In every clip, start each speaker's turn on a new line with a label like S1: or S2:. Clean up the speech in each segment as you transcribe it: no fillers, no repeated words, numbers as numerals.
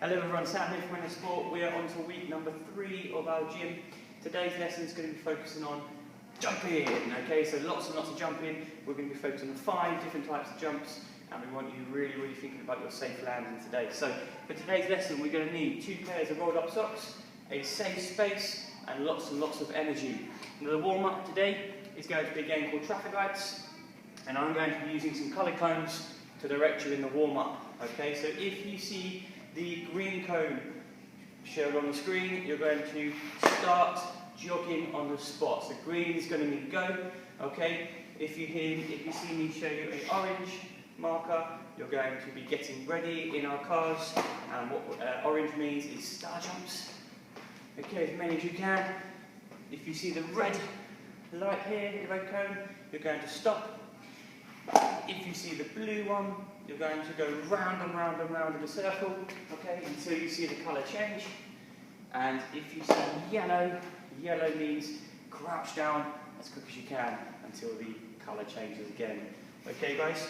S1: Hello everyone, Sam here from Running Sport. We are on to week number 3 of our gym. Today's lesson is going to be focusing on jumping. Okay, so lots and lots of jumping. We're going to be focusing on 5 different types of jumps, and we want you really thinking about your safe landing today. So for today's lesson, we're going to need 2 pairs of rolled up socks, a safe space, and lots of energy. Now, the warm up today is going to be a game called traffic lights, and I'm going to be using some colour cones to direct you in the warm up. Okay, so if you see the green cone shown on the screen, you're going to start jogging on the spot. So green is going to mean go. Okay, if you see me show you an orange marker, you're going to be getting ready in our cars. And what orange means is star jumps. Okay, as many as you can. If you see the red light here, the red cone, you're going to stop. If you see the blue one, you're going to go round and round and round in a circle, okay, until you see the colour change. And if you see yellow, yellow means crouch down as quick as you can until the colour changes again. Okay guys,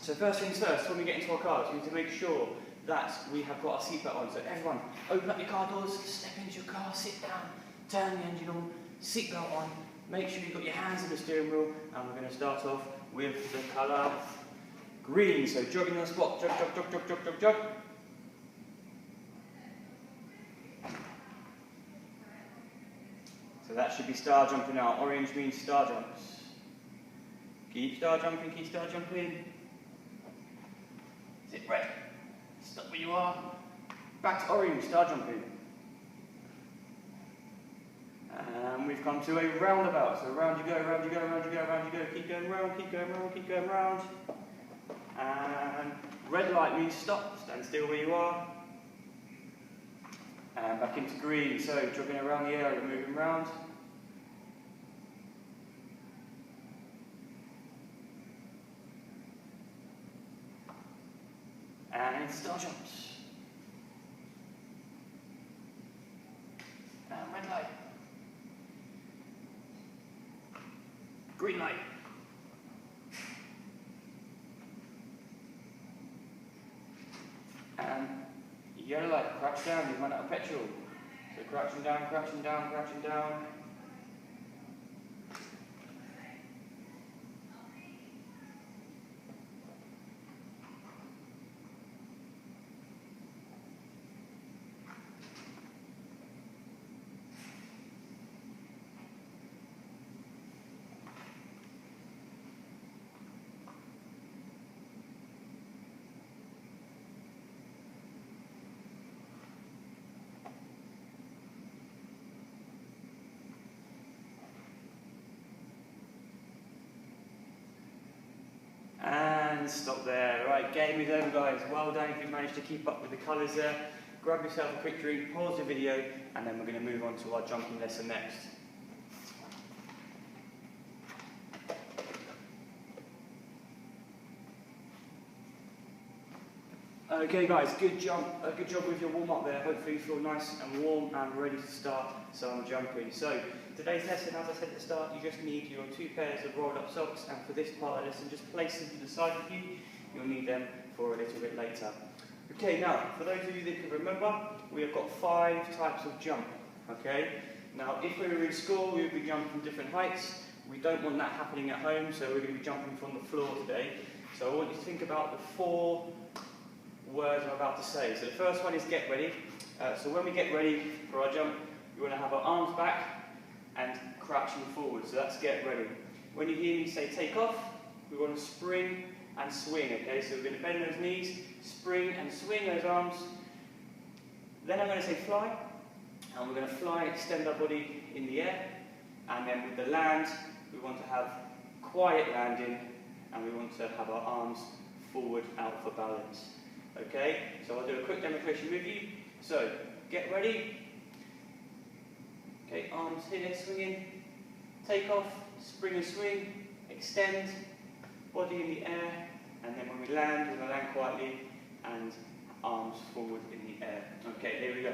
S1: so first things first, when we get into our cars, we need to make sure that we have got our seatbelt on. So everyone, open up your car doors, step into your car, sit down, turn the engine on, seatbelt on, make sure you've got your hands on the steering wheel, and we're going to start off with the colour green. So jogging on the spot, jog, jog, jog, jog, jog, jog, jog. So that should be star jumping out. Orange means star jumps. Keep star jumping, keep star jumping. Is it red? Stop where you are. Back to orange, star jumping. And we've come to a roundabout. So round you go, round you go, round you go, round you go. Keep going round, keep going round, keep going round. And red light means stop, stand still where you are. And back into green, so jogging around the area, moving round. And star jumps. And red light. Green light. And yellow light, crouch down, you've run out of petrol. So crouching down, crouching down, crouching down. And stop there. Right, game is over guys. Well done if you managed to keep up with the colours there. Grab yourself a quick drink, pause the video, and then we're going to move on to our jumping lesson next. Okay guys, good job with your warm up there. Hopefully you feel nice and warm and ready to start some jumping. So today's lesson, as I said at the start, you just need your 2 pairs of rolled up socks, and for this part of the lesson, just place them to the side of you. You'll need them for a little bit later. Okay, now for those of you that can remember, we have got 5 types of jump. Okay, now if we were in school, we would be jumping from different heights. We don't want that happening at home, so we're going to be jumping from the floor today. So I want you to think about the 4 words I'm about to say. So the first one is get ready. So when we get ready for our jump, we want to have our arms back and crouching forward. So that's get ready. When you hear me say take off, we want to spring and swing. Okay, so we're going to bend those knees, spring and swing those arms. Then I'm going to say fly, and we're going to fly, extend our body in the air, and then with the land, we want to have quiet landing, and we want to have our arms forward out for balance. Okay, so I'll do a quick demonstration with you. So, get ready. Okay, arms here, swinging. Take off, spring and swing, extend, body in the air, and then when we land, we're going to land quietly, and arms forward in the air. Okay, here we go.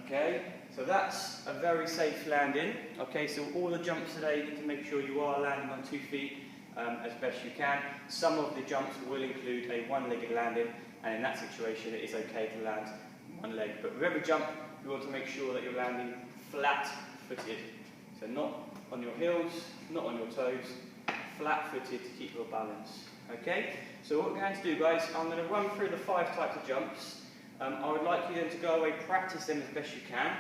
S1: Okay, so that's a very safe landing. Okay, so all the jumps today, you need to make sure you are landing on 2 feet. as best you can. Some of the jumps will include a one-legged landing, and in that situation it is okay to land one leg. But with every jump, you want to make sure that you're landing flat-footed. So not on your heels, not on your toes, flat-footed to keep your balance. Okay? So what we're going to do, guys, I'm going to run through the 5 types of jumps. I would like you then to go away, practice them as best you can.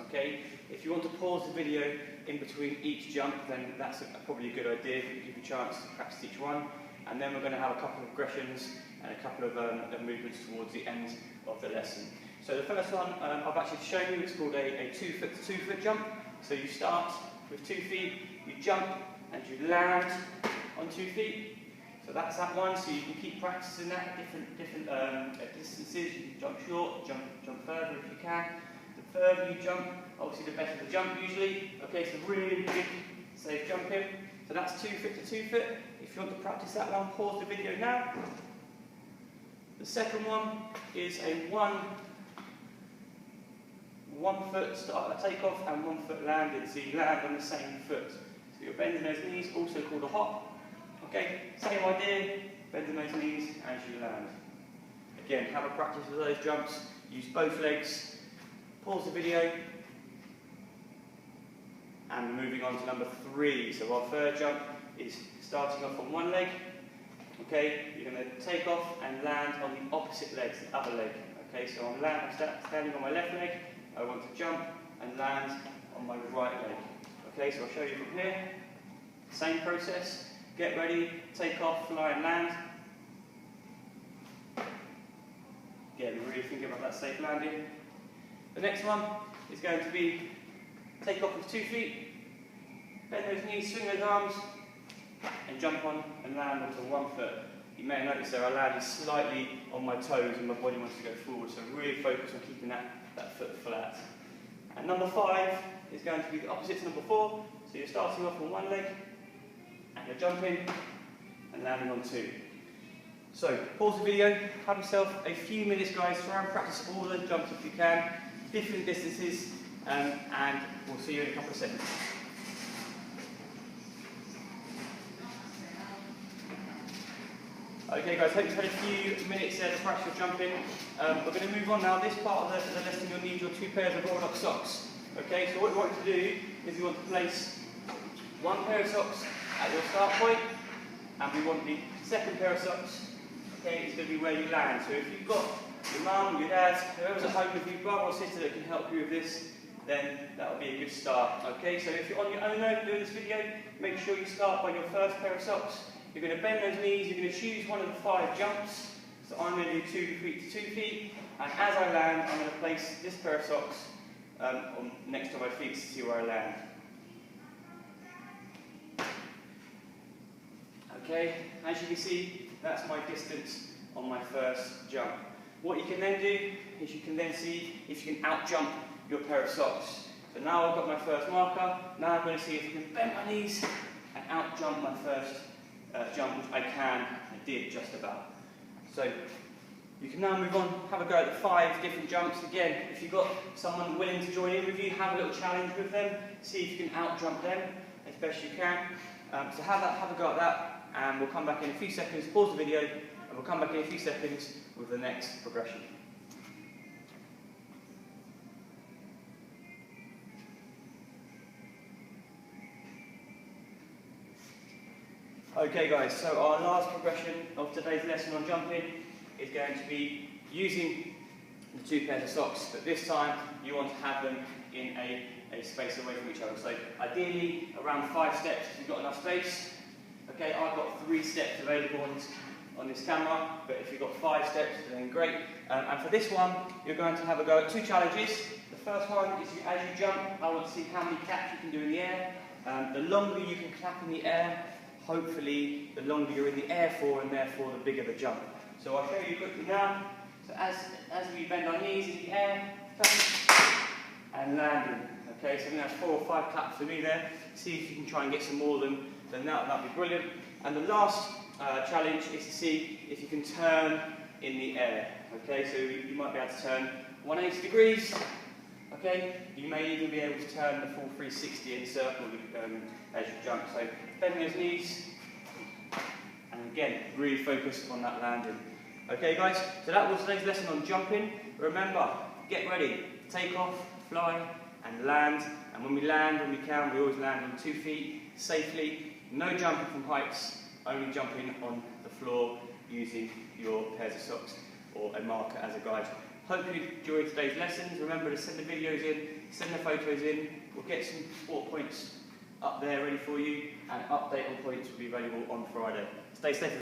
S1: Okay? If you want to pause the video in between each jump, then that's probably a good idea. It will give you a chance to practice each one. And then we're going to have a couple of progressions and a couple of movements towards the end of the lesson. So the first one I've actually shown you, it's called a 2-foot to 2-foot jump. So you start with 2 feet, you jump and you land on 2 feet. So that's that one, so you can keep practicing that at different distances. You can jump short, jump further if you can. The further you jump, obviously the better the jump usually. Okay, so really big, safe jumping. So that's 2 foot to 2 foot. If you want to practice that one, pause the video now. The second one is a one foot start, a takeoff, and 1 foot landing. So you land on the same foot. So you're bending those knees, also called a hop. Okay, same idea, bending those knees as you land. Again, have a practice of those jumps, use both legs, pause the video, and moving on to number 3. So our third jump is starting off on one leg. Okay, you're going to take off and land on the opposite leg, the other leg. Okay, so I'm standing on my left leg, I want to jump and land on my right leg. Okay, so I'll show you from here. Same process. Get ready, take off, fly and land. Again, really think about that safe landing. The next one is going to be take off with 2 feet, bend those knees, swing those arms, and jump on and land onto 1 foot. You may have noticed there I landed slightly on my toes and my body wants to go forward, so really focus on keeping that foot flat. And number 5 is going to be the opposite to number 4, so you're starting off on one leg, and you're jumping and landing on 2. So, pause the video, have yourself a few minutes, guys, try and practice all those jumps if you can, different distances, and we'll see you in a couple of seconds. Okay guys, hope you've had a few minutes there to practice your jumping. We're going to move on now. This part of the lesson you'll need your 2 pairs of Rolllock socks. Okay, so what we want to do is we want to place 1 pair of socks at your start point, and we want the second pair of socks, okay, it's going to be where you land. So if you've got your mum, your dad, whoever's at home with you, brother or sister that can help you with this, then that'll be a good start. Okay, so if you're on your own doing this video, make sure you start by your first pair of socks. You're going to bend those knees, you're going to choose one of the 5 jumps. So I'm going to do 2 feet to 2 feet, and as I land, I'm going to place this pair of socks next to my feet to see where I land. Okay, as you can see, that's my distance on my first jump. What you can then do is you can then see if you can out-jump your pair of socks. So now I've got my first marker, now I'm going to see if I can bend my knees and out-jump my first jump, which I did just about. So you can now move on, have a go at the 5 different jumps. Again, if you've got someone willing to join in with you, have a little challenge with them, see if you can out-jump them as best you can. So have a go at that. And we'll come back in a few seconds, pause the video, and we'll come back in a few seconds with the next progression. Okay guys, so our last progression of today's lesson on jumping is going to be using the 2 pairs of socks, but this time you want to have them in a space away from each other. So ideally around 5 steps if you've got enough space. Okay, I've got 3 steps available on this camera, but if you've got 5 steps, then great. And for this one, you're going to have a go at 2 challenges. The first one is as you jump, I want to see how many claps you can do in the air. The longer you can clap in the air, hopefully the longer you're in the air for, and therefore the bigger the jump. So I'll show you quickly now. So as we bend our knees in the air, and landing. Okay, so I think that's 4 or 5 claps for me there. See if you can try and get some more than that, that'd be brilliant. And the last challenge is to see if you can turn in the air. Okay, so you might be able to turn 180 degrees. Okay, you may even be able to turn the full 360 in a circle as you jump. So bend those knees, And again, really focus on that landing. Okay guys, so that was today's lesson on jumping. Remember, get ready, take off, fly and land. And when we land, when we can, we always land on 2 feet safely. No jumping from heights, only jumping on the floor using your pairs of socks or a marker as a guide. Hope you enjoyed today's lessons. Remember to send the videos in, send the photos in. We'll get some sport points up there ready for you, and update on points will be available on Friday. Stay safe.